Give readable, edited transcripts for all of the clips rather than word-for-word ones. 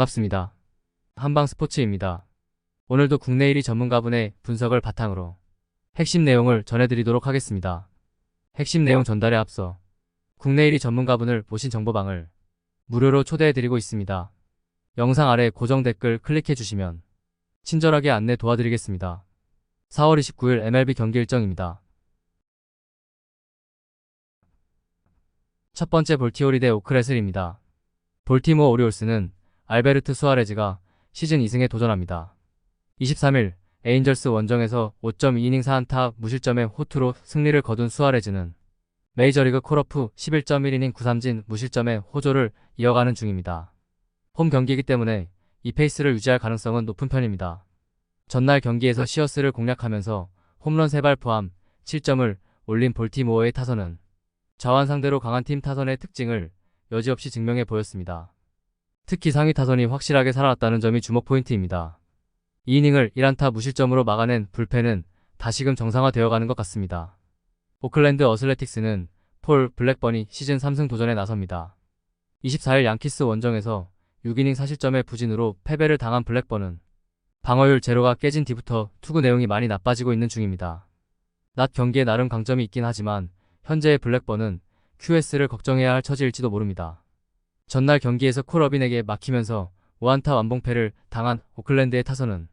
반갑습니다. 한방스포츠입니다. 오늘도 국내 1위 전문가분의 분석을 바탕으로 핵심 내용을 전해드리도록 하겠습니다. 핵심 내용 전달에 앞서 국내 1위 전문가분을 모신 정보방을 무료로 초대해드리고 있습니다. 영상 아래 고정 댓글 클릭해주시면 친절하게 안내 도와드리겠습니다. 4월 29일 MLB 경기 일정입니다. 첫 번째 볼티오리 대 오클렛을입니다. 볼티모어 오리올스는 알베르트 수아레즈가 시즌 2승에 도전합니다. 23일 에인절스 원정에서 5.2이닝 4안타 무실점의 호투로 승리를 거둔 수아레즈는 메이저리그 콜오프 11.1이닝 9삼진 무실점의 호조를 이어가는 중입니다. 홈 경기이기 때문에 이 페이스를 유지할 가능성은 높은 편입니다. 전날 경기에서 시어스를 공략하면서 홈런 3발 포함 7점을 올린 볼티모어의 타선은 자완 상대로 강한 팀 타선의 특징을 여지없이 증명해 보였습니다. 특히 상위 타선이 확실하게 살아났다는 점이 주목 포인트입니다. 2이닝을 1안타 무실점으로 막아낸 불펜은 다시금 정상화되어가는 것 같습니다. 오클랜드 어슬레틱스는 폴 블랙번이 시즌 3승 도전에 나섭니다. 24일 양키스 원정에서 6이닝 4실점의 부진으로 패배를 당한 블랙번은 방어율 제로가 깨진 뒤부터 투구 내용이 많이 나빠지고 있는 중입니다. 낮 경기에 나름 강점이 있긴 하지만 현재의 블랙번은 QS를 걱정해야 할 처지일지도 모릅니다. 전날 경기에서 콜어빈에게 막히면서 5안타 완봉패를 당한 오클랜드의 타선은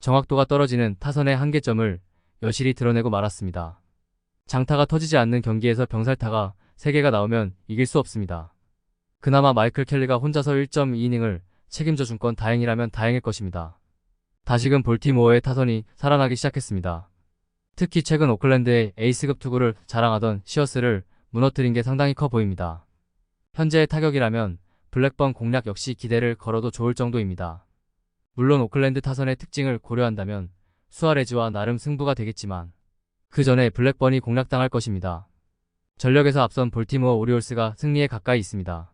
정확도가 떨어지는 타선의 한계점을 여실히 드러내고 말았습니다. 장타가 터지지 않는 경기에서 병살타가 3개가 나오면 이길 수 없습니다. 그나마 마이클 켈리가 혼자서 1.2이닝을 책임져 준 건 다행이라면 다행일 것입니다. 다시금 볼티모어의 타선이 살아나기 시작했습니다. 특히 최근 오클랜드의 에이스급 투구를 자랑하던 시어스를 무너뜨린 게 상당히 커 보입니다. 현재의 타격이라면 블랙번 공략 역시 기대를 걸어도 좋을 정도입니다. 물론 오클랜드 타선의 특징을 고려한다면 수아레즈와 나름 승부가 되겠지만 그 전에 블랙번이 공략당할 것입니다. 전력에서 앞선 볼티모어 오리올스가 승리에 가까이 있습니다.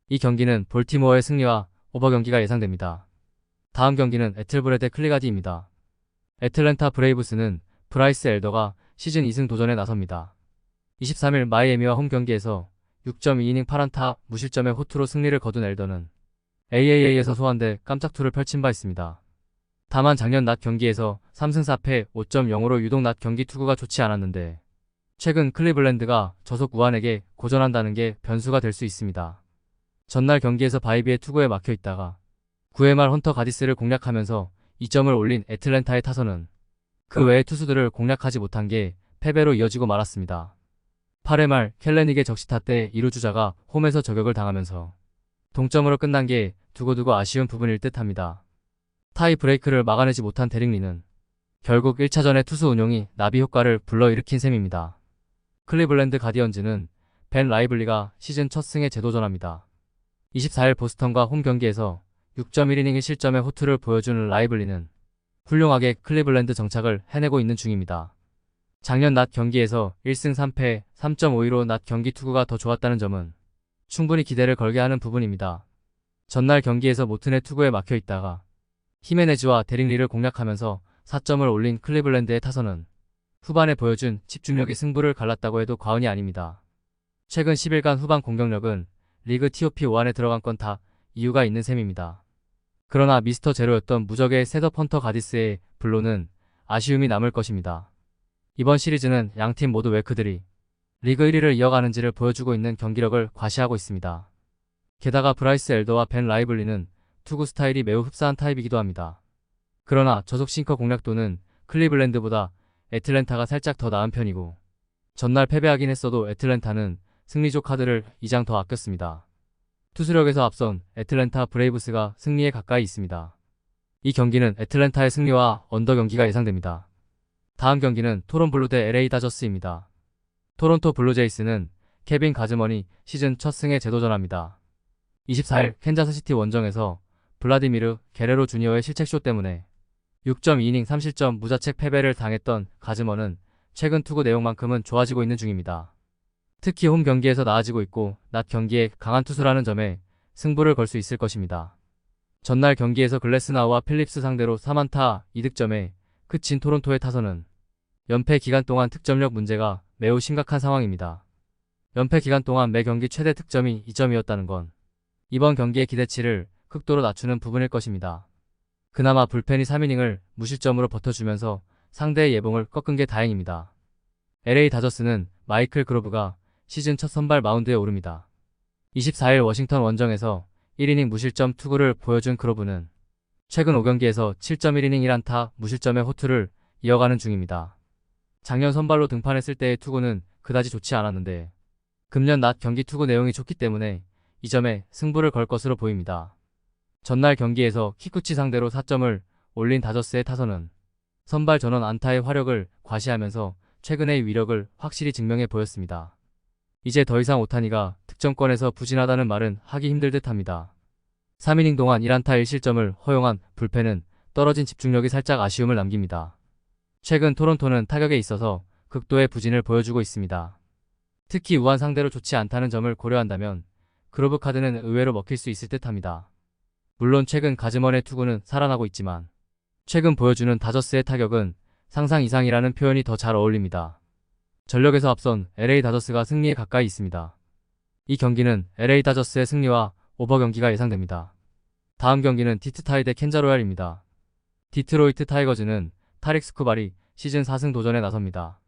이 경기는 볼티모어의 승리와 오버 경기가 예상됩니다. 다음 경기는 애틀브레 대 클리가디입니다. 애틀랜타 브레이브스는 브라이스 엘더가 시즌 2승 도전에 나섭니다. 23일 마이애미와 홈 경기에서 6.2이닝 8안타 무실점의 호투로 승리를 거둔 엘더는 AAA에서 소환돼 깜짝투를 펼친 바 있습니다. 다만 작년 낮 경기에서 3승 4패 5.0으로 유독 낮 경기 투구가 좋지 않았는데 최근 클리블랜드가 저속 우한에게 고전한다는 게 변수가 될 수 있습니다. 전날 경기에서 바이비의 투구에 막혀 있다가 9회 말 헌터 가디스를 공략하면서 2점을 올린 애틀랜타의 타선은 그 외의 투수들을 공략하지 못한 게 패배로 이어지고 말았습니다. 8회 말 켈레닉의 적시타 때 2루주자가 홈에서 저격을 당하면서 동점으로 끝난 게 두고두고 아쉬운 부분일 듯합니다. 타이 브레이크를 막아내지 못한 데릭리는 결국 1차전의 투수 운용이 나비 효과를 불러일으킨 셈입니다. 클리블랜드 가디언즈는 벤 라이블리가 시즌 첫 승에 재도전합니다. 24일 보스턴과 홈 경기에서 6.1이닝 1실점의 호투를 보여준 라이블리는 훌륭하게 클리블랜드 정착을 해내고 있는 중입니다. 작년 낮 경기에서 1승 3패 3.52로 낮 경기 투구가 더 좋았다는 점은 충분히 기대를 걸게 하는 부분입니다. 전날 경기에서 모튼의 투구에 막혀 있다가 히메네즈와 데릭리를 공략하면서 4점을 올린 클리블랜드의 타선은 후반에 보여준 집중력이 승부를 갈랐다고 해도 과언이 아닙니다. 최근 10일간 후반 공격력은 리그 TOP 5안에 들어간 건 다 이유가 있는 셈입니다. 그러나 미스터 제로였던 무적의 셋업 헌터 가디스의 불로는 아쉬움이 남을 것입니다. 이번 시리즈는 양팀 모두 웨크들이 리그 1위를 이어가는지를 보여주고 있는 경기력을 과시하고 있습니다. 게다가 브라이스 엘더와 벤 라이블리는 투구 스타일이 매우 흡사한 타입이기도 합니다. 그러나 저속 싱커 공략도는 클리블랜드보다 애틀랜타가 살짝 더 나은 편이고 전날 패배하긴 했어도 애틀랜타는 승리조 카드를 2장 더 아꼈습니다. 투수력에서 앞선 애틀랜타 브레이브스가 승리에 가까이 있습니다. 이 경기는 애틀랜타의 승리와 언더 경기가 예상됩니다. 다음 경기는 토론 블루 대 LA 다저스입니다. 토론토 블루제이스는 케빈 가즈먼이 시즌 첫 승에 재도전합니다. 24일 캔자스시티 원정에서 블라디미르 게레로 주니어의 실책쇼 때문에 6.2이닝 3실점 무자책 패배를 당했던 가즈먼은 최근 투구 내용만큼은 좋아지고 있는 중입니다. 특히 홈 경기에서 나아지고 있고 낮 경기에 강한 투수라는 점에 승부를 걸 수 있을 것입니다. 전날 경기에서 글래스나우와 필립스 상대로 3안타 2득점에 그친 토론토의 타선은 연패 기간 동안 득점력 문제가 매우 심각한 상황입니다. 연패 기간 동안 매 경기 최대 득점이 2점이었다는 건 이번 경기의 기대치를 극도로 낮추는 부분일 것입니다. 그나마 불펜이 3이닝을 무실점으로 버텨주면서 상대의 예봉을 꺾은 게 다행입니다. LA 다저스는 마이클 그로브가 시즌 첫 선발 마운드에 오릅니다. 24일 워싱턴 원정에서 1이닝 무실점 투구를 보여준 그로브는 최근 5경기에서 7.1이닝 1안타 무실점의 호투를 이어가는 중입니다. 작년 선발로 등판했을 때의 투구는 그다지 좋지 않았는데 금년 낮 경기 투구 내용이 좋기 때문에 이 점에 승부를 걸 것으로 보입니다. 전날 경기에서 키쿠치 상대로 4점을 올린 다저스의 타선은 선발 전원 안타의 화력을 과시하면서 최근의 위력을 확실히 증명해 보였습니다. 이제 더 이상 오타니가 득점권에서 부진하다는 말은 하기 힘들 듯합니다. 3이닝 동안 1안타 1실점을 허용한 불펜은 떨어진 집중력이 살짝 아쉬움을 남깁니다. 최근 토론토는 타격에 있어서 극도의 부진을 보여주고 있습니다. 특히 우한 상대로 좋지 않다는 점을 고려한다면 그로브 카드는 의외로 먹힐 수 있을 듯합니다. 물론 최근 가즈먼의 투구는 살아나고 있지만 최근 보여주는 다저스의 타격은 상상 이상이라는 표현이 더 잘 어울립니다. 전력에서 앞선 LA 다저스가 승리에 가까이 있습니다. 이 경기는 LA 다저스의 승리와 오버 경기가 예상됩니다. 다음 경기는 디트타이 대 켄자 로얄입니다. 디트로이트 타이거즈는 타릭 스쿠발이 시즌 4승 도전에 나섭니다.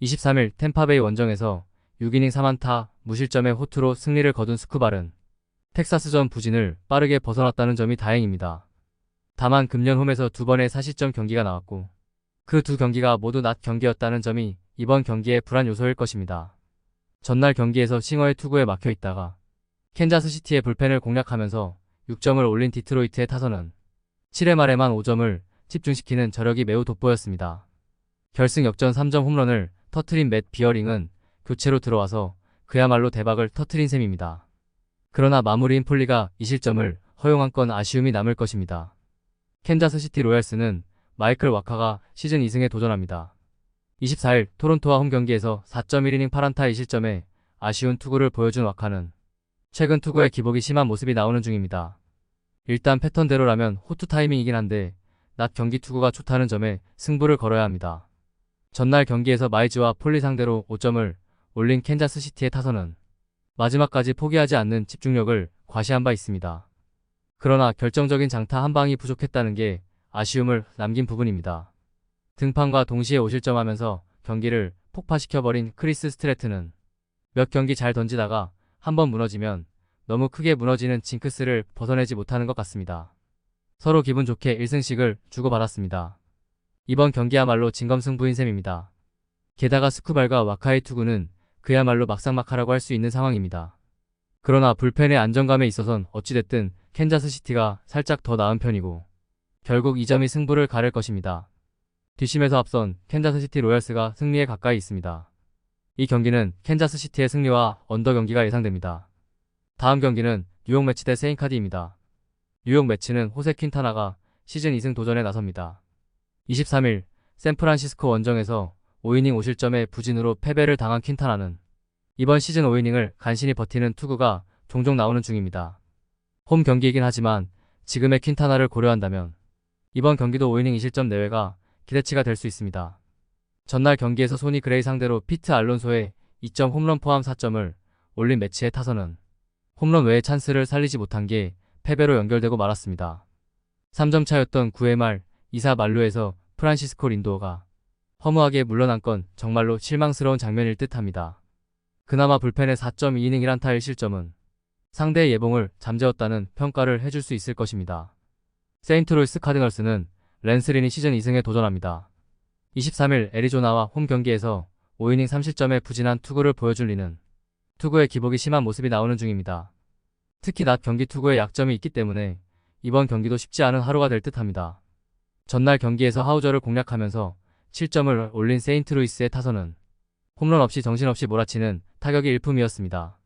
23일 템파베이 원정에서 6이닝 3안타 무실점의 호투로 승리를 거둔 스쿠발은 텍사스전 부진을 빠르게 벗어났다는 점이 다행입니다. 다만 금년 홈에서 2번의 4실점 경기가 나왔고 그 두 경기가 모두 낮 경기였다는 점이 이번 경기의 불안 요소일 것입니다. 전날 경기에서 싱어의 투구에 막혀 있다가 캔자스시티의 불펜을 공략하면서 6점을 올린 디트로이트의 타선은 7회 말에만 5점을 집중시키는 저력이 매우 돋보였습니다. 결승 역전 3점 홈런을 터트린 맷 비어링은 교체로 들어와서 그야말로 대박을 터트린 셈입니다. 그러나 마무리인 폴리가 2실점을 허용한 건 아쉬움이 남을 것입니다. 캔자스시티 로얄스는 마이클 와카가 시즌 2승에 도전합니다. 24일 토론토와 홈 경기에서 4.1이닝 8안타 2실점에 아쉬운 투구를 보여준 와카는 최근 투구에 기복이 심한 모습이 나오는 중입니다. 일단 패턴대로라면 호투 타이밍이긴 한데 낮 경기 투구가 좋다는 점에 승부를 걸어야 합니다. 전날 경기에서 마이즈와 폴리 상대로 5점을 올린 캔자스시티의 타선은 마지막까지 포기하지 않는 집중력을 과시한 바 있습니다. 그러나 결정적인 장타 한 방이 부족했다는 게 아쉬움을 남긴 부분입니다. 등판과 동시에 5실점하면서 경기를 폭파시켜버린 크리스 스트레트는 몇 경기 잘 던지다가 한번 무너지면 너무 크게 무너지는 징크스를 벗어내지 못하는 것 같습니다. 서로 기분 좋게 1승씩을 주고받았습니다. 이번 경기야말로 진검승부인 셈입니다. 게다가 스쿠발과 와카의 투구는 그야말로 막상막하라고 할 수 있는 상황입니다. 그러나 불펜의 안정감에 있어선 어찌됐든 캔자스시티가 살짝 더 나은 편이고 결국 이 점이 승부를 가를 것입니다. 뒷심에서 앞선 캔자스시티 로얄스가 승리에 가까이 있습니다. 이 경기는 캔자스시티의 승리와 언더 경기가 예상됩니다. 다음 경기는 뉴욕 매치 대 세인카디입니다. 뉴욕 매치는 호세 퀸타나가 시즌 2승 도전에 나섭니다. 23일 샌프란시스코 원정에서 5이닝 5실점의 부진으로 패배를 당한 퀸타나는 이번 시즌 5이닝을 간신히 버티는 투구가 종종 나오는 중입니다. 홈 경기이긴 하지만 지금의 퀸타나를 고려한다면 이번 경기도 5이닝 2실점 내외가 기대치가 될 수 있습니다. 전날 경기에서 소니 그레이 상대로 피트 알론소의 2점 홈런 포함 4점을 올린 매치의 타선은 홈런 외의 찬스를 살리지 못한 게 패배로 연결되고 말았습니다. 3점 차였던 9회 말 2사 만루에서 프란시스코 린도어가 허무하게 물러난 건 정말로 실망스러운 장면일 듯합니다. 그나마 불펜의 4.2이닝 1안타 1실점은 상대의 예봉을 잠재웠다는 평가를 해줄 수 있을 것입니다. 세인트루이스 카디널스는 랜스린이 시즌 2승에 도전합니다. 23일 애리조나와 홈 경기에서 5이닝 3실점의 부진한 투구를 보여준 리는 투구의 기복이 심한 모습이 나오는 중입니다. 특히 낮 경기 투구에 약점이 있기 때문에 이번 경기도 쉽지 않은 하루가 될 듯합니다. 전날 경기에서 하우저를 공략하면서 7점을 올린 세인트루이스의 타선은 홈런 없이 정신없이 몰아치는 타격이 일품이었습니다.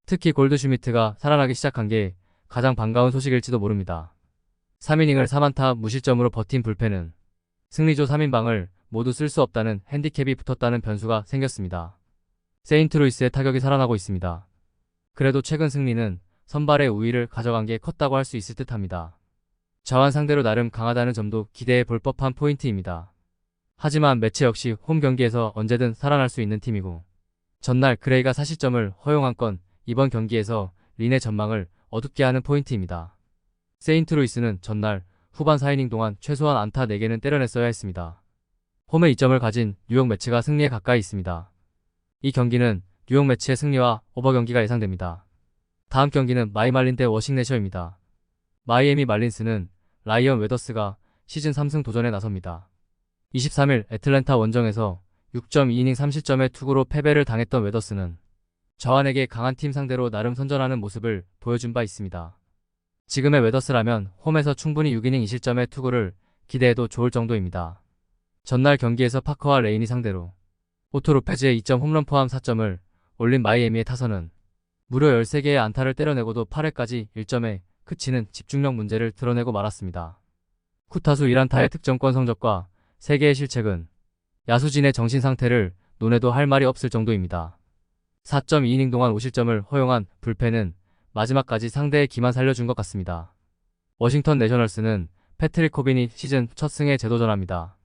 특히 골드슈미트가 살아나기 시작한 게 가장 반가운 소식일지도 모릅니다. 3이닝을 3안타 무실점으로 버틴 불펜은 승리조 3인방을 모두 쓸 수 없다는 핸디캡이 붙었다는 변수가 생겼습니다. 세인트루이스의 타격이 살아나고 있습니다. 그래도 최근 승리는 선발의 우위를 가져간 게 컸다고 할 수 있을 듯합니다. 자완 상대로 나름 강하다는 점도 기대해 볼 법한 포인트입니다. 하지만 매체 역시 홈 경기에서 언제든 살아날 수 있는 팀이고 전날 그레이가 4실점을 허용한 건 이번 경기에서 린의 전망을 어둡게 하는 포인트입니다. 세인트루이스는 전날 후반 4이닝 동안 최소한 안타 4개는 때려냈어야 했습니다. 홈에 2점을 가진 뉴욕 매츠가 승리에 가까이 있습니다. 이 경기는 뉴욕 매츠의 승리와 오버 경기가 예상됩니다. 다음 경기는 마이말린 대 워싱내셔입니다. 마이애미 말린스는 라이언 웨더스가 시즌 3승 도전에 나섭니다. 23일 애틀랜타 원정에서 6.2이닝 3실점의 투구로 패배를 당했던 웨더스는 저한에게 강한 팀 상대로 나름 선전하는 모습을 보여준 바 있습니다. 지금의 웨더스라면 홈에서 충분히 6이닝 2실점의 투구를 기대해도 좋을 정도입니다. 전날 경기에서 파커와 레인이 상대로 오토 로페즈의 2점 홈런 포함 4점을 올린 마이애미의 타선은 무려 13개의 안타를 때려내고도 8회까지 1점에 그치는 집중력 문제를 드러내고 말았습니다. 쿠타수 1안타의 득점권 성적과 3개의 실책은 야수진의 정신 상태를 논해도 할 말이 없을 정도입니다. 4.2이닝 동안 5실점을 허용한 불펜은 마지막까지 상대의 기만 살려준 것 같습니다. 워싱턴 내셔널스는 패트릭 코빈이 시즌 첫 승에 재도전합니다.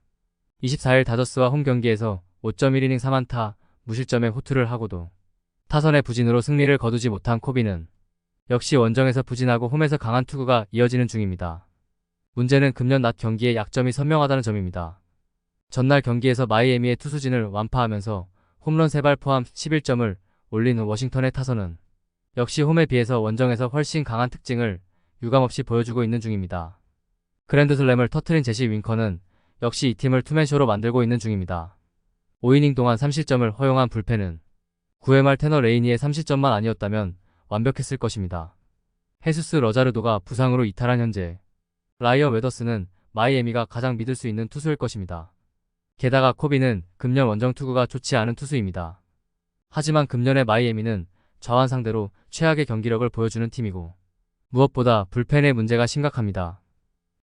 24일 다저스와 홈 경기에서 5.1이닝 3안타 무실점의 호투를 하고도 타선의 부진으로 승리를 거두지 못한 코빈은 역시 원정에서 부진하고 홈에서 강한 투구가 이어지는 중입니다. 문제는 금년 낮 경기의 약점이 선명하다는 점입니다. 전날 경기에서 마이애미의 투수진을 완파하면서 홈런 3발 포함 11점을 올린 워싱턴의 타선은 역시 홈에 비해서 원정에서 훨씬 강한 특징을 유감없이 보여주고 있는 중입니다. 그랜드슬램을 터트린 제시 윙커는 역시 이 팀을 투맨쇼로 만들고 있는 중입니다. 5이닝 동안 3실점을 허용한 불펜은 9회 말 테너 레이니의 3실점만 아니었다면 완벽했을 것입니다. 헤수스 러자르도가 부상으로 이탈한 현재 라이언 웨더스는 마이애미가 가장 믿을 수 있는 투수일 것입니다. 게다가 코비는 금년 원정 투구가 좋지 않은 투수입니다. 하지만 금년의 마이애미는 좌완 상대로 최악의 경기력을 보여주는 팀이고 무엇보다 불펜의 문제가 심각합니다.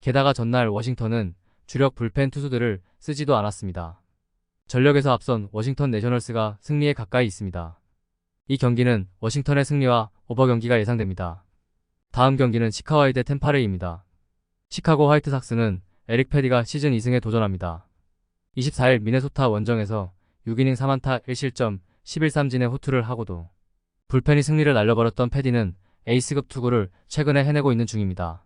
게다가 전날 워싱턴은 주력 불펜 투수들을 쓰지도 않았습니다. 전력에서 앞선 워싱턴 내셔널스가 승리에 가까이 있습니다. 이 경기는 워싱턴의 승리와 오버 경기가 예상됩니다. 다음 경기는 시카고와의 대 템파레이입니다. 시카고 화이트삭스는 에릭 패디가 시즌 2승에 도전합니다. 24일 미네소타 원정에서 6이닝 3안타 1실점 11삼진의 호투를 하고도 불펜이 승리를 날려버렸던 패디는 에이스급 투구를 최근에 해내고 있는 중입니다.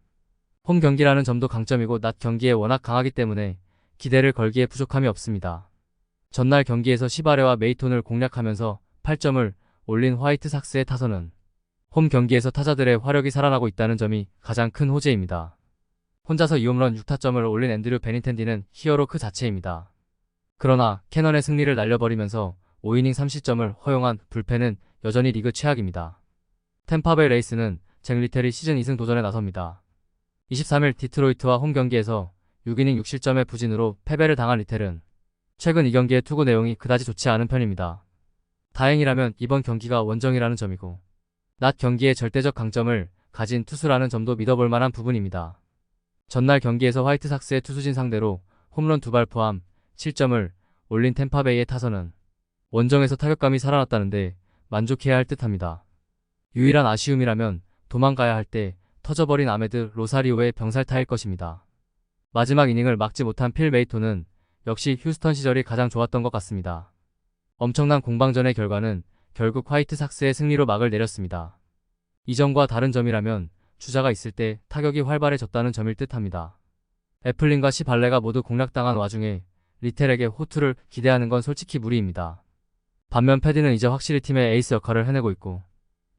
홈 경기라는 점도 강점이고 낮 경기에 워낙 강하기 때문에 기대를 걸기에 부족함이 없습니다. 전날 경기에서 시바레와 메이톤을 공략하면서 8점을 올린 화이트삭스의 타선은 홈 경기에서 타자들의 화력이 살아나고 있다는 점이 가장 큰 호재입니다. 혼자서 2홈런 6타점을 올린 앤드류 베닌텐디는 히어로 그 자체입니다. 그러나 캐넌의 승리를 날려버리면서 5이닝 3실점을 허용한 불펜은 여전히 리그 최악입니다. 템파베이 레이스는 잭 리텔이 시즌 2승 도전에 나섭니다. 23일 디트로이트와 홈 경기에서 6이닝 6실점의 부진으로 패배를 당한 리텔은 최근 이 경기의 투구 내용이 그다지 좋지 않은 편입니다. 다행이라면 이번 경기가 원정이라는 점이고 낮 경기의 절대적 강점을 가진 투수라는 점도 믿어볼 만한 부분입니다. 전날 경기에서 화이트삭스의 투수진 상대로 홈런 2발 포함 7점을 올린 템파베이의 타선은 원정에서 타격감이 살아났다는데 만족해야 할 듯합니다. 유일한 아쉬움이라면 도망가야 할 때 터져버린 아메드 로사리오의 병살타일 것입니다. 마지막 이닝을 막지 못한 필 메이토는 역시 휴스턴 시절이 가장 좋았던 것 같습니다. 엄청난 공방전의 결과는 결국 화이트삭스의 승리로 막을 내렸습니다. 이전과 다른 점이라면 주자가 있을 때 타격이 활발해졌다는 점일 듯합니다. 애플린과 시발레가 모두 공략당한 와중에 리텔에게 호투를 기대하는 건 솔직히 무리입니다. 반면 패디는 이제 확실히 팀의 에이스 역할을 해내고 있고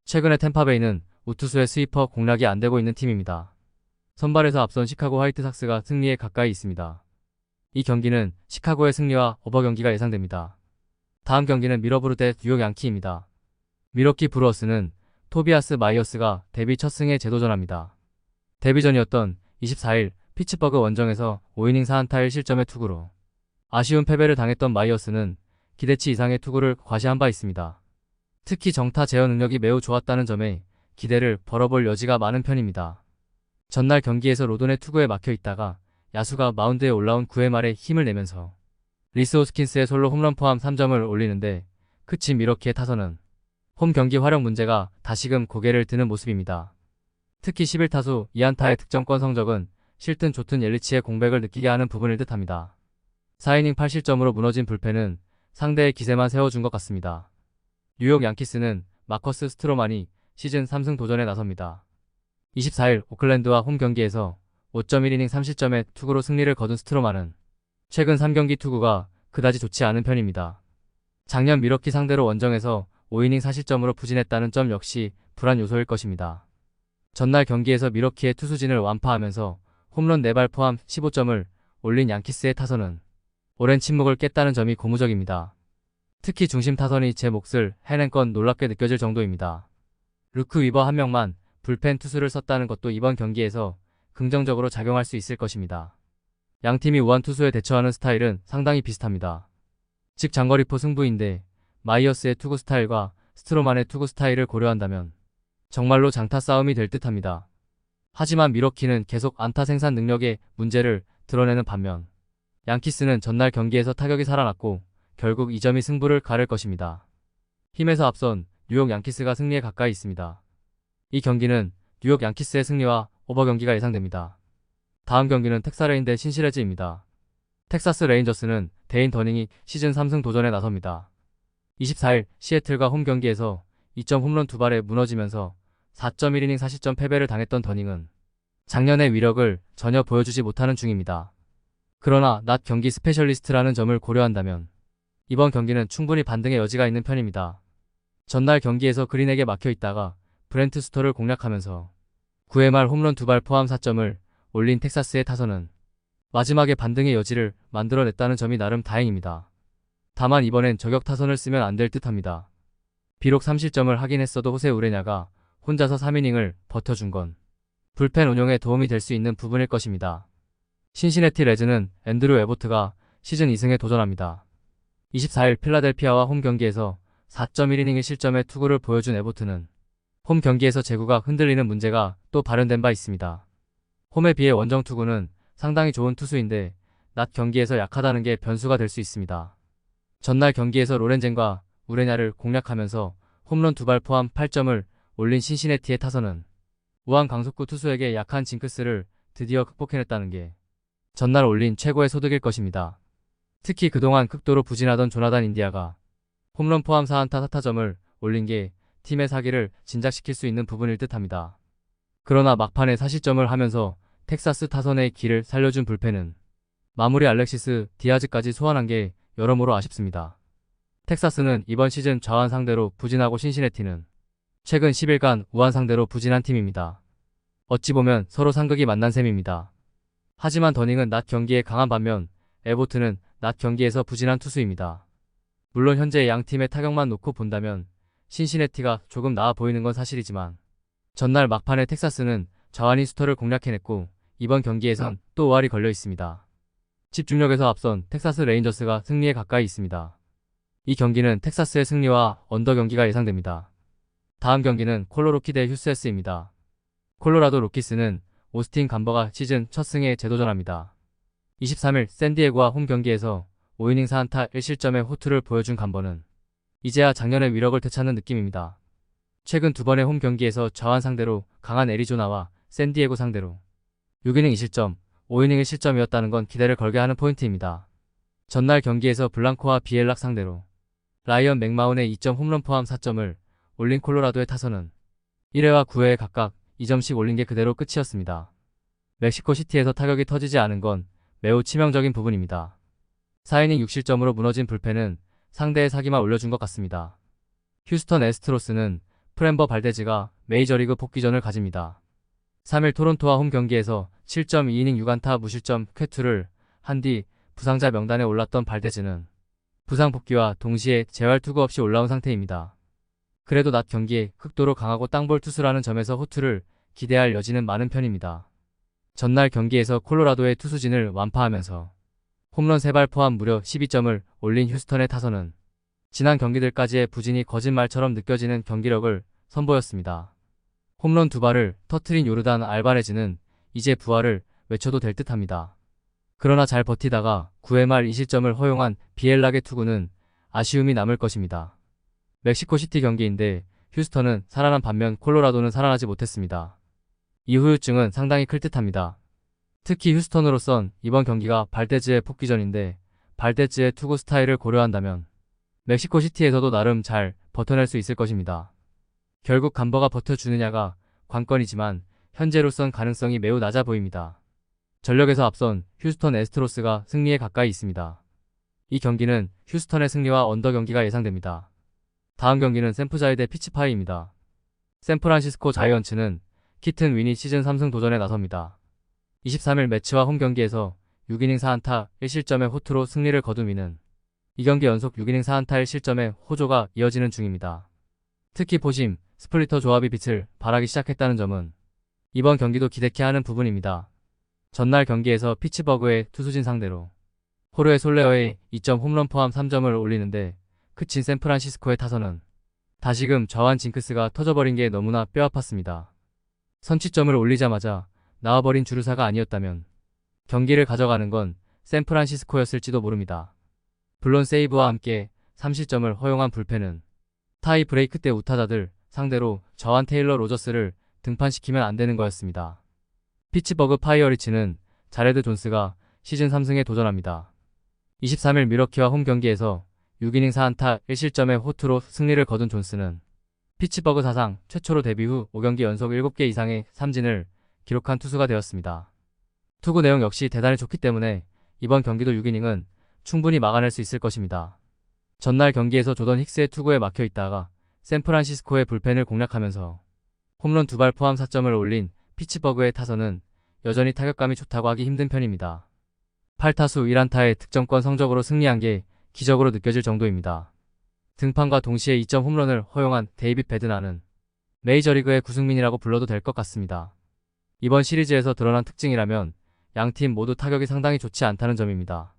최근에 템파베이는 우투수의 스위퍼 공략이 안되고 있는 팀입니다. 선발에서 앞선 시카고 화이트삭스가 승리에 가까이 있습니다. 이 경기는 시카고의 승리와 오버 경기가 예상됩니다. 다음 경기는 미러브루 대 뉴욕 양키입니다. 미러키 브루어스는 토비아스 마이어스가 데뷔 첫 승에 재도전합니다. 데뷔전이었던 24일 피츠버그 원정에서 5이닝 4안타 1실점의 투구로 아쉬운 패배를 당했던 마이어스는 기대치 이상의 투구를 과시한 바 있습니다. 특히 정타 제어 능력이 매우 좋았다는 점에 기대를 벌어볼 여지가 많은 편입니다. 전날 경기에서 로돈의 투구에 막혀 있다가 야수가 마운드에 올라온 9회 말에 힘을 내면서 리스 호스킨스의 솔로 홈런 포함 3점을 올리는데 그친 미러키의 타선은 홈 경기 활용 문제가 다시금 고개를 드는 모습입니다. 특히 11타수 2안타의 득점권 성적은 싫든 좋든 옐리치의 공백을 느끼게 하는 부분일 듯합니다. 4이닝 8실점으로 무너진 불펜은 상대의 기세만 세워준 것 같습니다. 뉴욕 양키스는 마커스 스트로만이 시즌 3승 도전에 나섭니다. 24일 오클랜드와 홈 경기에서 5.1이닝 3실점의 투구로 승리를 거둔 스트로만은 최근 3경기 투구가 그다지 좋지 않은 편입니다. 작년 미러키 상대로 원정에서 5이닝 4실점으로 부진했다는 점 역시 불안 요소일 것입니다. 전날 경기에서 미러키의 투수진을 완파하면서 홈런 4발 포함 15점을 올린 양키스의 타선은 오랜 침묵을 깼다는 점이 고무적입니다. 특히 중심 타선이 제 몫을 해낸 건 놀랍게 느껴질 정도입니다. 루크 위버 한 명만 불펜 투수를 썼다는 것도 이번 경기에서 긍정적으로 작용할 수 있을 것입니다. 양팀이 우한 투수에 대처하는 스타일은 상당히 비슷합니다. 즉 장거리포 승부인데 마이어스의 투구 스타일과 스트로만의 투구 스타일을 고려한다면 정말로 장타 싸움이 될 듯합니다. 하지만 미러키는 계속 안타 생산 능력의 문제를 드러내는 반면 양키스는 전날 경기에서 타격이 살아났고 결국 이 점이 승부를 가를 것입니다. 힘에서 앞선 뉴욕 양키스가 승리에 가까이 있습니다. 이 경기는 뉴욕 양키스의 승리와 오버 경기가 예상됩니다. 다음 경기는 텍사레인 대 신시내즈입니다. 텍사스 레인저스는 데인 더닝이 시즌 3승 도전에 나섭니다. 24일 시애틀과 홈 경기에서 2점 홈런 2발에 무너지면서 4.1이닝 4실점 패배를 당했던 더닝은 작년의 위력을 전혀 보여주지 못하는 중입니다. 그러나 낮 경기 스페셜리스트라는 점을 고려한다면 이번 경기는 충분히 반등의 여지가 있는 편입니다. 전날 경기에서 그린에게 막혀있다가 브렌트 수터를 공략하면서 9회 말 홈런 2발 포함 4점을 올린 텍사스의 타선은 마지막에 반등의 여지를 만들어냈다는 점이 나름 다행입니다. 다만 이번엔 저격 타선을 쓰면 안 될 듯합니다. 비록 3실점을 하긴 했어도 호세 우레냐가 혼자서 3이닝을 버텨준 건 불펜 운용에 도움이 될 수 있는 부분일 것입니다. 신시내티 레즈는 앤드류 에보트가 시즌 2승에 도전합니다. 24일 필라델피아와 홈 경기에서 4.1이닝 1실점의 투구를 보여준 에보트는 홈 경기에서 제구가 흔들리는 문제가 또 발현된 바 있습니다. 홈에 비해 원정 투구는 상당히 좋은 투수인데 낮 경기에서 약하다는 게 변수가 될 수 있습니다. 전날 경기에서 로렌젠과 우레냐를 공략하면서 홈런 2발 포함 8점을 올린 신시내티의 타선은 우한 강속구 투수에게 약한 징크스를 드디어 극복해냈다는 게 전날 올린 최고의 소득일 것입니다. 특히 그동안 극도로 부진하던 조나단 인디아가 홈런 포함 4안타 4타점을 올린 게 팀의 사기를 진작시킬 수 있는 부분일 듯합니다. 그러나 막판에 4실점을 하면서 텍사스 타선의 길을 살려준 불펜은 마무리 알렉시스 디아즈까지 소환한 게 여러모로 아쉽습니다. 텍사스는 이번 시즌 좌완 상대로 부진하고 신시내티는 최근 10일간 우한 상대로 부진한 팀입니다. 어찌 보면 서로 상극이 만난 셈입니다. 하지만 더닝은 낮 경기에 강한 반면 에보트는 낮 경기에서 부진한 투수입니다. 물론 현재 양 팀의 타격만 놓고 본다면 신시내티가 조금 나아 보이는 건 사실이지만 전날 막판에 텍사스는 좌완인 수터를 공략해냈고 이번 경기에선 또 오할이 걸려 있습니다. 집중력에서 앞선 텍사스 레인저스가 승리에 가까이 있습니다. 이 경기는 텍사스의 승리와 언더 경기가 예상됩니다. 다음 경기는 콜로로키 대 휴스에스입니다. 콜로라도 로키스는 오스틴 감버가 시즌 첫 승에 재도전합니다. 23일 샌디에고와 홈 경기에서 5이닝 4안타 1실점의 호투를 보여준 감버는 이제야 작년의 위력을 되찾는 느낌입니다. 최근 2번의 홈 경기에서 좌완 상대로 강한 애리조나와 샌디에고 상대로 6이닝 2실점, 5이닝 1실점이었다는 건 기대를 걸게 하는 포인트입니다. 전날 경기에서 블랑코와 비엘락 상대로 라이언 맥마운의 2점 홈런 포함 4점을 올린 콜로라도의 타선은 1회와 9회에 각각 2점씩 올린 게 그대로 끝이었습니다. 멕시코시티에서 타격이 터지지 않은 건 매우 치명적인 부분입니다. 4이닝 6실점으로 무너진 불펜은 상대의 사기만 올려준 것 같습니다. 휴스턴 애스트로스는 프렘버 발데즈가 메이저리그 복귀전을 가집니다. 3일 토론토와 홈 경기에서 7.2이닝 6안타 무실점 쾌투를 한 뒤 부상자 명단에 올랐던 발데즈는 부상 복귀와 동시에 재활 투구 없이 올라온 상태입니다. 그래도 낮 경기에 극도로 강하고 땅볼 투수라는 점에서 호투를 기대할 여지는 많은 편입니다. 전날 경기에서 콜로라도의 투수진을 완파하면서 홈런 3발 포함 무려 12점을 올린 휴스턴의 타선은 지난 경기들까지의 부진이 거짓말처럼 느껴지는 경기력을 선보였습니다. 홈런 2발을 터트린 요르단 알바레즈는 이제 부활을 외쳐도 될 듯합니다. 그러나 잘 버티다가 9회 말 2실점을 허용한 비엘락의 투구는 아쉬움이 남을 것입니다. 멕시코시티 경기인데 휴스턴은 살아난 반면 콜로라도는 살아나지 못했습니다. 이 후유증은 상당히 클 듯합니다. 특히 휴스턴으로선 이번 경기가 발데즈의 복귀전인데 발데즈의 투구 스타일을 고려한다면 멕시코시티에서도 나름 잘 버텨낼 수 있을 것입니다. 결국 감버가 버텨주느냐가 관건이지만 현재로선 가능성이 매우 낮아 보입니다. 전력에서 앞선 휴스턴 애스트로스가 승리에 가까이 있습니다. 이 경기는 휴스턴의 승리와 언더 경기가 예상됩니다. 다음 경기는 샌프자이 대 피츠파이입니다. 샌프란시스코 자이언츠는 키튼 윈이 시즌 3승 도전에 나섭니다. 23일 매치와 홈 경기에서 6이닝 4안타 1실점의 호투로 승리를 거둔 윈은 이 경기 연속 6이닝 4안타 1실점의 호조가 이어지는 중입니다. 특히 포심, 스플리터 조합이 빛을 발하기 시작했다는 점은 이번 경기도 기대케 하는 부분입니다. 전날 경기에서 피츠버그의 투수진 상대로 호르헤 솔레어의 2점 홈런 포함 3점을 올리는데 그친 샌프란시스코의 타선은 다시금 좌완 징크스가 터져버린 게 너무나 뼈아팠습니다. 선취점을 올리자마자 나와버린 주루사가 아니었다면 경기를 가져가는 건 샌프란시스코였을지도 모릅니다. 물론 세이브와 함께 3실점을 허용한 불펜은 타이 브레이크 때 우타자들 상대로 저한 테일러 로저스를 등판시키면 안 되는 거였습니다. 피츠버그 파이어리츠는 자레드 존스가 시즌 3승에 도전합니다. 23일 밀워키와 홈 경기에서 6이닝 4안타 1실점의 호투로 승리를 거둔 존스는 피츠버그 사상 최초로 데뷔 후 5경기 연속 7개 이상의 삼진을 기록한 투수가 되었습니다. 투구 내용 역시 대단히 좋기 때문에 이번 경기도 6이닝은 충분히 막아낼 수 있을 것입니다. 전날 경기에서 조던 힉스의 투구에 막혀 있다가 샌프란시스코의 불펜을 공략하면서 홈런 2발 포함 4점을 올린 피츠버그의 타선은 여전히 타격감이 좋다고 하기 힘든 편입니다. 8타수 1안타의 득점권 성적으로 승리한 게 기적으로 느껴질 정도입니다. 등판과 동시에 2점 홈런을 허용한 데이빗 베드나는 메이저리그의 구승민이라고 불러도 될 것 같습니다. 이번 시리즈에서 드러난 특징이라면 양팀 모두 타격이 상당히 좋지 않다는 점입니다.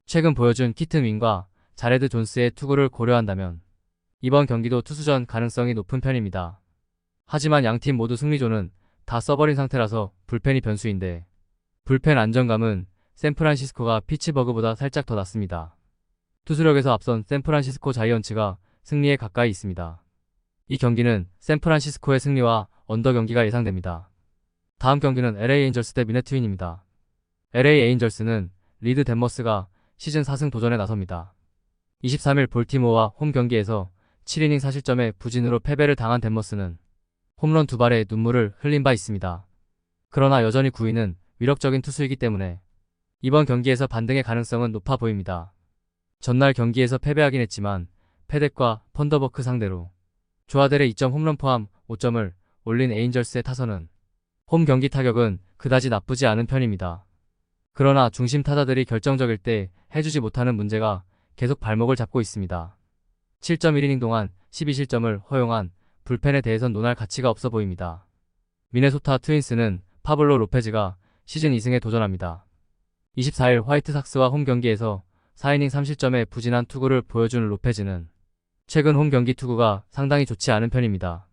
최근 보여준 키튼 윈과 자레드 존스의 투구를 고려한다면 이번 경기도 투수전 가능성이 높은 편입니다. 하지만 양팀 모두 승리조는 다 써버린 상태라서 불펜이 변수인데 불펜 안정감은 샌프란시스코가 피츠버그보다 살짝 더 낮습니다. 투수력에서 앞선 샌프란시스코 자이언츠가 승리에 가까이 있습니다. 이 경기는 샌프란시스코의 승리와 언더 경기가 예상됩니다. 다음 경기는 LA 에인절스 대 미네 트윈입니다. LA 에인절스는 리드 댄머스가 시즌 4승 도전에 나섭니다. 23일 볼티모어와 홈 경기에서 7이닝 4실점의 부진으로 패배를 당한 댄머스는 홈런 2발에 눈물을 흘린 바 있습니다. 그러나 여전히 9위는 위력적인 투수이기 때문에 이번 경기에서 반등의 가능성은 높아 보입니다. 전날 경기에서 패배하긴 했지만 패덱과 펀더버크 상대로 조아델의 2점 홈런 포함 5점을 올린 에인절스의 타선은 홈 경기 타격은 그다지 나쁘지 않은 편입니다. 그러나 중심 타자들이 결정적일 때 해주지 못하는 문제가 계속 발목을 잡고 있습니다. 7.1이닝 동안 12실점을 허용한 불펜에 대해선 논할 가치가 없어 보입니다. 미네소타 트윈스는 파블로 로페즈가 시즌 2승에 도전합니다. 24일 화이트삭스와 홈 경기에서 4이닝 3실점의 부진한 투구를 보여준 로페즈는 최근 홈 경기 투구가 상당히 좋지 않은 편입니다.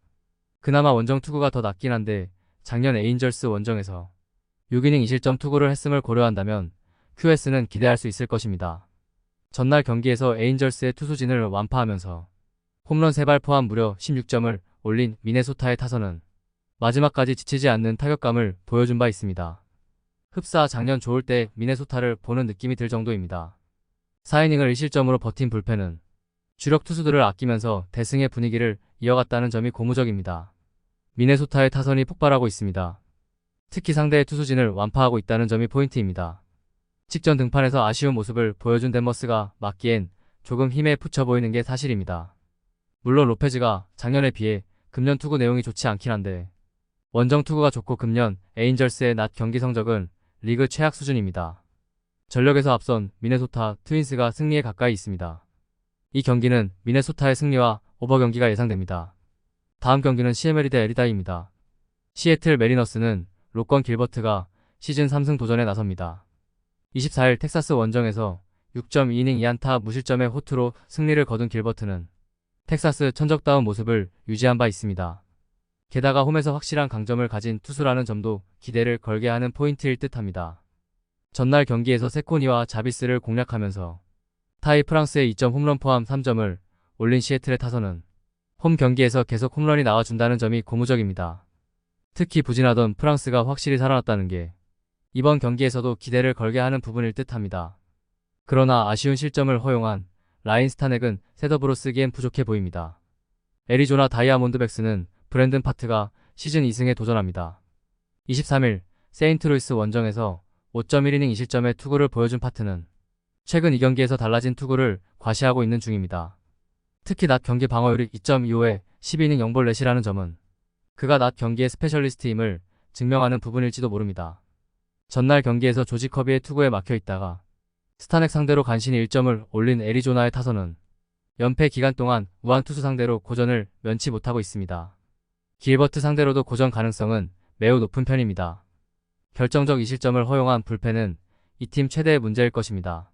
그나마 원정 투구가 더 낫긴 한데 작년 에인절스 원정에서 6이닝 2실점 투구를 했음을 고려한다면 QS는 기대할 수 있을 것입니다. 전날 경기에서 에인절스의 투수진을 완파하면서 홈런 3발 포함 무려 16점을 올린 미네소타의 타선은 마지막까지 지치지 않는 타격감을 보여준 바 있습니다. 흡사 작년 좋을 때 미네소타를 보는 느낌이 들 정도입니다. 4이닝을 1실점으로 버틴 불펜은 주력 투수들을 아끼면서 대승의 분위기를 이어갔다는 점이 고무적입니다. 미네소타의 타선이 폭발하고 있습니다. 특히 상대의 투수진을 완파하고 있다는 점이 포인트입니다. 직전 등판에서 아쉬운 모습을 보여준 댄머스가 맞기엔 조금 힘에 붙여 보이는 게 사실입니다. 물론 로페즈가 작년에 비해 금년 투구 내용이 좋지 않긴 한데 원정 투구가 좋고 금년 에인절스의 낮 경기 성적은 리그 최악 수준입니다. 전력에서 앞선 미네소타 트윈스가 승리에 가까이 있습니다. 이 경기는 미네소타의 승리와 오버 경기가 예상됩니다. 다음 경기는 시애틀 대 LA입니다. 시애틀 메리너스는 로건 길버트가 시즌 3승 도전에 나섭니다. 24일 텍사스 원정에서 6.2이닝 2안타 무실점의 호투로 승리를 거둔 길버트는 텍사스 천적다운 모습을 유지한 바 있습니다. 게다가 홈에서 확실한 강점을 가진 투수라는 점도 기대를 걸게 하는 포인트일 듯합니다. 전날 경기에서 세코니와 자비스를 공략하면서 타이 프랑스의 2점 홈런 포함 3점을 올린 시애틀의 타선은 홈 경기에서 계속 홈런이 나와준다는 점이 고무적입니다. 특히 부진하던 프랑스가 확실히 살아났다는 게 이번 경기에서도 기대를 걸게 하는 부분일 듯합니다. 그러나 아쉬운 실점을 허용한 라인 스타넥은 셋업으로 쓰기엔 부족해 보입니다. 애리조나 다이아몬드백스는 브랜든 파트가 시즌 2승에 도전합니다. 23일 세인트루이스 원정에서 5.1이닝 2실점의 투구를 보여준 파트는 최근 이 경기에서 달라진 투구를 과시하고 있는 중입니다. 특히 낮 경기 방어율이 2.25에 12이닝 0볼 넷이라는 점은 그가 낮 경기의 스페셜리스트임을 증명하는 부분일지도 모릅니다. 전날 경기에서 조지 커비의 투구에 막혀 있다가 스타넥 상대로 간신히 1점을 올린 애리조나의 타선은 연패 기간 동안 우한 투수 상대로 고전을 면치 못하고 있습니다. 길버트 상대로도 고전 가능성은 매우 높은 편입니다. 결정적 2실점을 허용한 불펜은 이 팀 최대의 문제일 것입니다.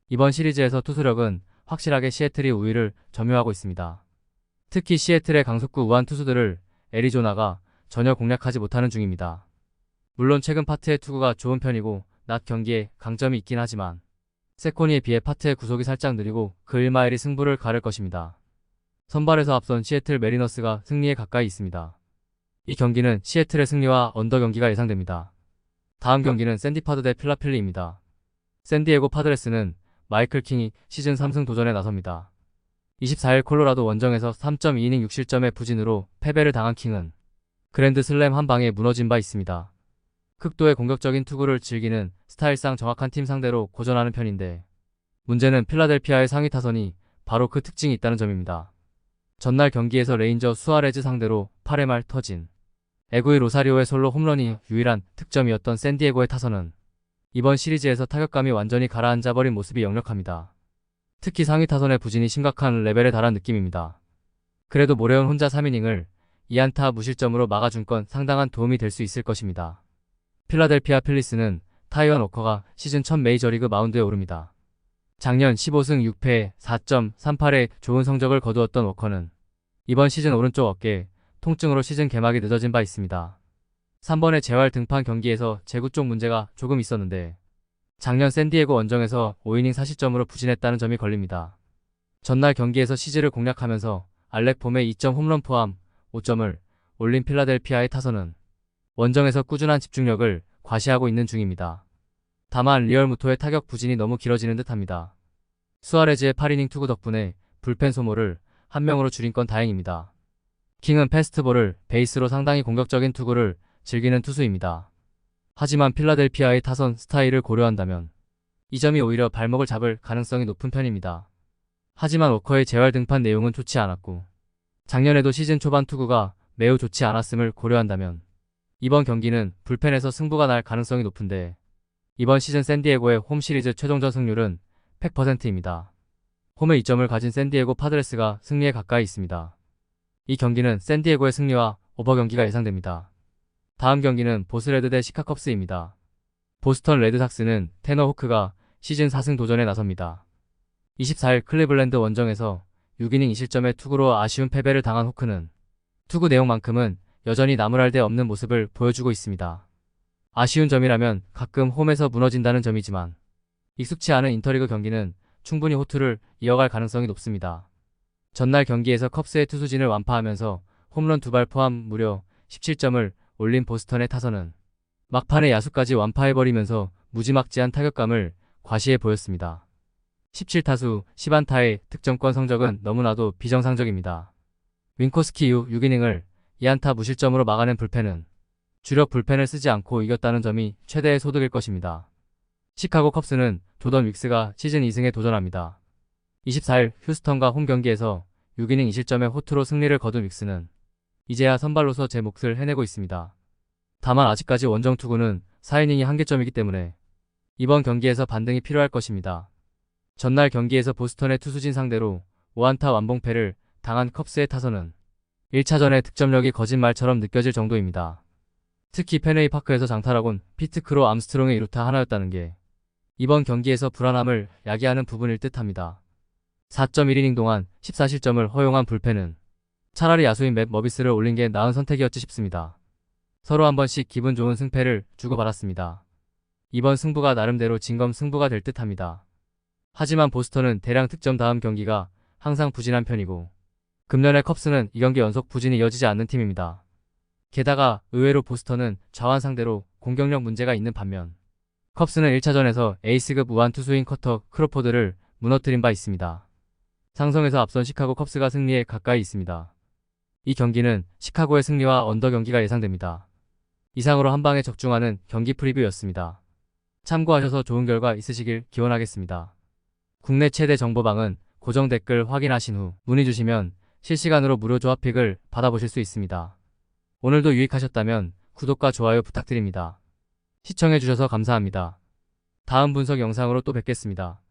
이번 시리즈에서 투수력은 확실하게 시애틀이 우위를 점유하고 있습니다. 특히 시애틀의 강속구 우한 투수들을 애리조나가 전혀 공략하지 못하는 중입니다. 물론 최근 파트의 투구가 좋은 편이고 낮 경기에 강점이 있긴 하지만 세코니에 비해 파트의 구속이 살짝 느리고 그 1마일이 승부를 가를 것입니다. 선발에서 앞선 시애틀 메리너스가 승리에 가까이 있습니다. 이 경기는 시애틀의 승리와 언더 경기가 예상됩니다. 다음 경기는 샌디파드 대 필라필리입니다. 샌디에고 파드레스는 마이클 킹이 시즌 3승 도전에 나섭니다. 24일 콜로라도 원정에서 3.2이닝 6실점의 부진으로 패배를 당한 킹은 그랜드 슬램 한 방에 무너진 바 있습니다. 극도의 공격적인 투구를 즐기는 스타일상 정확한 팀 상대로 고전하는 편인데 문제는 필라델피아의 상위 타선이 바로 그 특징이 있다는 점입니다. 전날 경기에서 레인저 수아레즈 상대로 8회 말 터진 에구이 로사리오의 솔로 홈런이 유일한 득점이었던 샌디에고의 타선은 이번 시리즈에서 타격감이 완전히 가라앉아버린 모습이 역력합니다. 특히 상위 타선의 부진이 심각한 레벨에 달한 느낌입니다. 그래도 모레온 혼자 3이닝을 2안타 무실점으로 막아준 건 상당한 도움이 될 수 있을 것입니다. 필라델피아 필리스는 타이완 워커가 시즌 첫 메이저리그 마운드에 오릅니다. 작년 15승 6패 4.38의 좋은 성적을 거두었던 워커는 이번 시즌 오른쪽 어깨 통증으로 시즌 개막이 늦어진 바 있습니다. 3번의 재활 등판 경기에서 제구 쪽 문제가 조금 있었는데 작년 샌디에고 원정에서 5이닝 4실점으로 부진했다는 점이 걸립니다. 전날 경기에서 시즈를 공략하면서 알렉 봄의 2점 홈런 포함 5점을 올린 필라델피아의 타선은 원정에서 꾸준한 집중력을 과시하고 있는 중입니다. 다만 리얼무토의 타격 부진이 너무 길어지는 듯합니다. 수아레즈의 8이닝 투구 덕분에 불펜 소모를 한 명으로 줄인 건 다행입니다. 킹은 패스트볼을 베이스로 상당히 공격적인 투구를 즐기는 투수입니다. 하지만 필라델피아의 타선 스타일을 고려한다면 이 점이 오히려 발목을 잡을 가능성이 높은 편입니다. 하지만 워커의 재활 등판 내용은 좋지 않았고 작년에도 시즌 초반 투구가 매우 좋지 않았음을 고려한다면 이번 경기는 불펜에서 승부가 날 가능성이 높은데 이번 시즌 샌디에고의 홈 시리즈 최종전 승률은 100%입니다. 홈에 2점을 가진 샌디에고 파드레스가 승리에 가까이 있습니다. 이 경기는 샌디에고의 승리와 오버 경기가 예상됩니다. 다음 경기는 보스레드 대 시카컵스입니다. 보스턴 레드삭스는 테너 호크가 시즌 4승 도전에 나섭니다. 24일 클리블랜드 원정에서 6이닝 2실점의 투구로 아쉬운 패배를 당한 호크는 투구 내용만큼은 여전히 나무랄 데 없는 모습을 보여주고 있습니다. 아쉬운 점이라면 가끔 홈에서 무너진다는 점이지만 익숙치 않은 인터리그 경기는 충분히 호투를 이어갈 가능성이 높습니다. 전날 경기에서 컵스의 투수진을 완파하면서 홈런 2발 포함 무려 17점을 올린 보스턴의 타선은 막판에 야수까지 완파해버리면서 무지막지한 타격감을 과시해 보였습니다. 17타수 10안타의 득점권 성적은 너무나도 비정상적입니다. 윈코스키 이후 6이닝을 2안타 무실점으로 막아낸 불펜은 주력 불펜을 쓰지 않고 이겼다는 점이 최대의 소득일 것입니다. 시카고 컵스는 조던 윅스가 시즌 2승에 도전합니다. 24일 휴스턴과 홈 경기에서 6이닝 2실점의 호투로 승리를 거둔 윅스는 이제야 선발로서 제 몫을 해내고 있습니다. 다만 아직까지 원정 투구는 4이닝이 한계점이기 때문에 이번 경기에서 반등이 필요할 것입니다. 전날 경기에서 보스턴의 투수진 상대로 5안타 완봉패를 당한 컵스의 타선은 1차전의 득점력이 거짓말처럼 느껴질 정도입니다. 특히 펜웨이 파크에서 장타라곤 피트크로 암스트롱의 2루타 하나였다는 게 이번 경기에서 불안함을 야기하는 부분일 듯합니다. 4.1이닝 동안 14실점을 허용한 불펜은 차라리 야수인 맷 머비스를 올린 게 나은 선택이었지 싶습니다. 서로 한 번씩 기분 좋은 승패를 주고받았습니다. 이번 승부가 나름대로 진검 승부가 될 듯합니다. 하지만 보스턴은 대량 득점 다음 경기가 항상 부진한 편이고 금년의 컵스는 2경기 연속 부진이 이어지지 않는 팀입니다. 게다가 의외로 보스턴은 좌완 상대로 공격력 문제가 있는 반면 컵스는 1차전에서 에이스급 우한 투수인 커터 크로포드를 무너뜨린 바 있습니다. 상성에서 앞선 시카고 컵스가 승리에 가까이 있습니다. 이 경기는 시카고의 승리와 언더 경기가 예상됩니다. 이상으로 한방에 적중하는 경기 프리뷰였습니다. 참고하셔서 좋은 결과 있으시길 기원하겠습니다. 국내 최대 정보방은 고정 댓글 확인하신 후 문의 주시면 실시간으로 무료 조합픽을 받아보실 수 있습니다. 오늘도 유익하셨다면 구독과 좋아요 부탁드립니다. 시청해주셔서 감사합니다. 다음 분석 영상으로 또 뵙겠습니다.